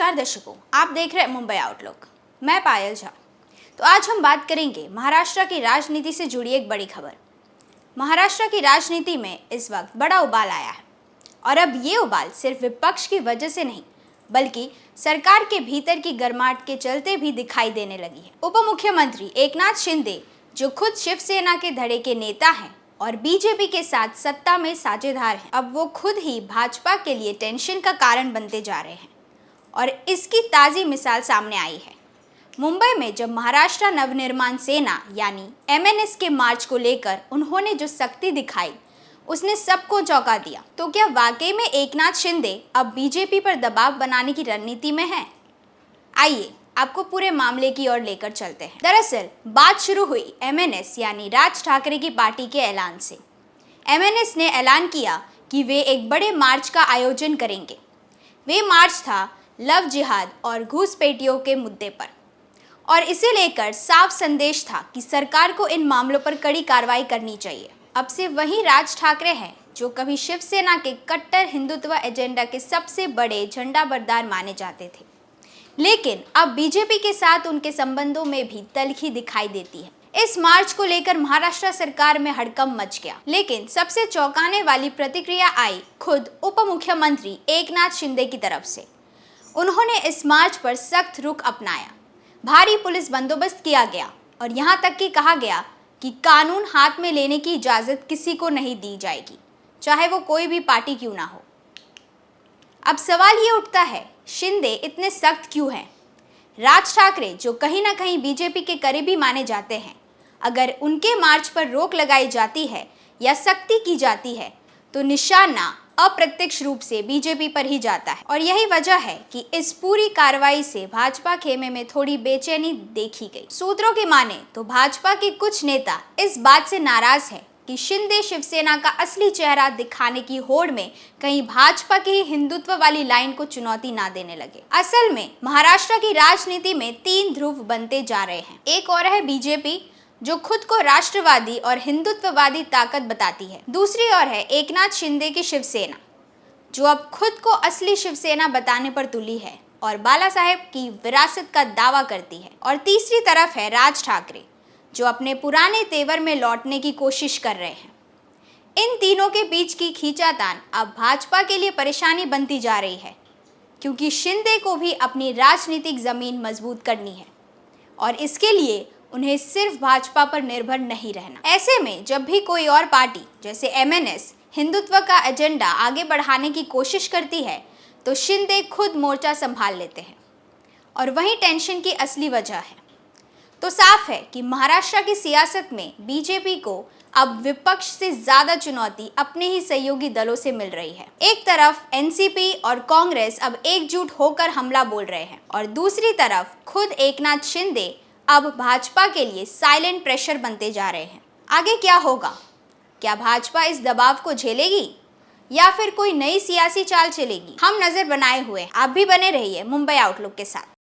नमस्कार दर्शकों, आप देख रहे हैं मुंबई आउटलुक। मैं पायल झा। तो आज हम बात करेंगे महाराष्ट्र की राजनीति से जुड़ी एक बड़ी खबर। महाराष्ट्र की राजनीति में इस वक्त बड़ा उबाल आया है और अब ये उबाल सिर्फ विपक्ष की वजह से नहीं बल्कि सरकार के भीतर की गर्माहट के चलते भी दिखाई देने लगी है। उप मुख्यमंत्री एकनाथ शिंदे, जो खुद शिवसेना के धड़े के नेता हैं और बीजेपी के साथ सत्ता में साझेदार हैं, अब वो खुद ही भाजपा के लिए टेंशन का कारण बनते जा रहे हैं और इसकी ताज़ी मिसाल सामने आई है। मुंबई में जब महाराष्ट्र नवनिर्माण सेना यानी एमएनएस के मार्च को लेकर उन्होंने जो सख्ती दिखाई उसने सबको चौंका दिया। तो क्या वाकई में एकनाथ शिंदे अब बीजेपी पर दबाव बनाने की रणनीति में है? आइए आपको पूरे मामले की ओर लेकर चलते हैं। दरअसल बात शुरू हुई एमएनएस यानी राज ठाकरे की पार्टी के ऐलान से। एमएनएस ने ऐलान किया कि वे एक बड़े मार्च का आयोजन करेंगे। वे मार्च था लव जिहाद और घूसपैठियों के मुद्दे पर और इसे लेकर साफ संदेश था कि सरकार को इन मामलों पर कड़ी कार्रवाई करनी चाहिए। अब से वही राज ठाकरे हैं जो कभी शिवसेना के कट्टर हिंदुत्व एजेंडा के सबसे बड़े झंडा बरदार माने जाते थे, लेकिन अब बीजेपी के साथ उनके संबंधों में भी तल्खी दिखाई देती है। इस मार्च को लेकर महाराष्ट्र सरकार में हड़कंप मच गया, लेकिन सबसे चौंकाने वाली प्रतिक्रिया आई खुद उप मुख्यमंत्री एकनाथ शिंदे की तरफ से। उन्होंने इस मार्च पर सख्त रुख अपनाया, भारी पुलिस बंदोबस्त किया गया और यहाँ तक कि कहा गया कि कानून हाथ में लेने की इजाज़त किसी को नहीं दी जाएगी, चाहे वो कोई भी पार्टी क्यों ना हो। अब सवाल ये उठता है, शिंदे इतने सख्त क्यों हैं? राज ठाकरे, जो कहीं ना कहीं बीजेपी के करीबी माने जाते हैं, अगर उनके मार्च पर रोक लगाई जाती है या सख्ती की जाती है तो निशाना अप्रत्यक्ष रूप से बीजेपी पर ही जाता है। और यही वजह है कि इस पूरी कार्रवाई से भाजपा खेमे में थोड़ी बेचैनी देखी गई। सूत्रों की माने तो भाजपा के कुछ नेता इस बात से नाराज हैं कि शिंदे शिवसेना का असली चेहरा दिखाने की होड़ में कहीं भाजपा की हिंदुत्व वाली लाइन को चुनौती ना देने लगे। असल में महाराष्ट्र की राजनीति में तीन ध्रुव बनते जा रहे हैं। एक और है बीजेपी, जो खुद को राष्ट्रवादी और हिंदुत्ववादी ताकत बताती है। दूसरी ओर है एकनाथ शिंदे की शिवसेना, जो अब खुद को असली शिवसेना बताने पर तुली है और बाला साहेब की विरासत का दावा करती है। और तीसरी तरफ है राज ठाकरे, जो अपने पुराने तेवर में लौटने की कोशिश कर रहे हैं। इन तीनों के बीच की खींचातान अब भाजपा के लिए परेशानी बनती जा रही है, क्योंकि शिंदे को भी अपनी राजनीतिक जमीन मजबूत करनी है और इसके लिए उन्हें सिर्फ भाजपा पर निर्भर नहीं रहना। ऐसे में जब भी कोई और पार्टी जैसे एमएनएस हिंदुत्व का एजेंडा आगे बढ़ाने की कोशिश करती है तो शिंदे खुद मोर्चा संभाल लेते हैं और वही टेंशन की असली वजह है। तो साफ है कि महाराष्ट्र की सियासत में बीजेपी को अब विपक्ष से ज्यादा चुनौती अपने ही सहयोगी दलों से मिल रही है। एक तरफ एनसीपी और कांग्रेस अब एकजुट होकर हमला बोल रहे हैं और दूसरी तरफ खुद एकनाथ शिंदे अब भाजपा के लिए साइलेंट प्रेशर बनते जा रहे हैं। आगे क्या होगा? क्या भाजपा इस दबाव को झेलेगी या फिर कोई नई सियासी चाल चलेगी? हम नजर बनाए हुए, आप भी बने रहिए मुंबई आउटलुक के साथ।